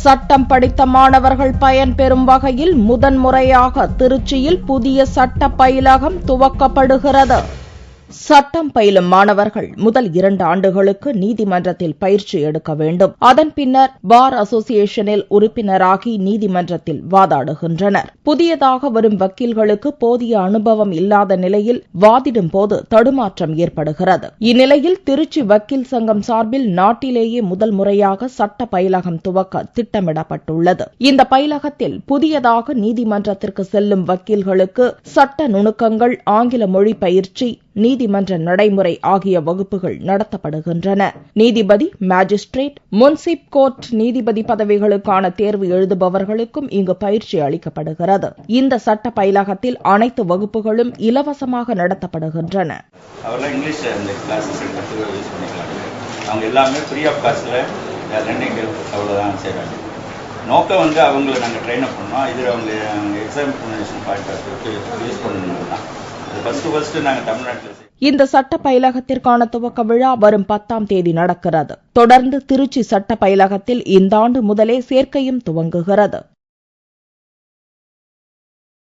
சட்டம் படித்த மாணவர்கள் பயன்பெறும் வகையில் முதன்முறையாக திருச்சியில் புதிய சட்ட பயிலகம் துவக்கப்படுகிறது. சட்டம் பயிலும் மாணவர்கள் முதல் 2 ஆண்டுகளுக்கு நீதிமன்றத்தில் பயிற்சி எடுக்க வேண்டும். அதன் பின்னர் பார் அசோசியேஷனில் உறுப்பினராகி நீதிமன்றத்தில் வாதாடுகின்றனர். புதியதாக வரும் வக்கீல்களுக்கு போதிய அனுபவம் இல்லாத நிலையில் வாதிடும் போது தடுமாற்றம் ஏற்படுகிறது. இந்நிலையில் திருச்சி வக்கீல் சங்கம் சார்பில் நாட்டிலேயே முதல் முறையாக சட்ட பயிலகம் துவக்க திட்டமிடப்பட்டுள்ளது. இந்த பயிலகத்தில் புதியதாக நீதிமன்றத்திற்கு செல்லும் வக்கீல்களுக்கு சட்ட நுணுக்கங்கள், ஆங்கில மொழி பயிற்சி, நீதிமன்ற நடைமுறை ஆகிய வகுப்புகள் நடத்தப்படுகின்றன. நீதிபதி, மேஜிஸ்ட்ரேட், முன்சிப் கோர்ட் நீதிபதி பதவிகளுக்கான தேர்வு எழுதுபவர்களுக்கும் இங்கு பயிற்சி அளிக்கப்படுகிறது. இந்த சட்ட பயிலகத்தில் அனைத்து வகுப்புகளும் இலவசமாக நடத்தப்படுகின்றன. நோக்கம் அவங்களை நாங்கள் ட்ரெயின் அப் பண்ணோம். இதில் அவங்க எக்ஸாமினேஷன் பாயிண்ட் யூஸ் பண்ணணும். இந்த சட்ட பயிலகத்திற்கான துவக்க விழா வரும் 10ஆம் தேதி நடக்கிறது. தொடர்ந்து திருச்சி சட்ட பயிலகத்தில் இந்த ஆண்டு முதலே சேர்க்கையும் துவங்குகிறது.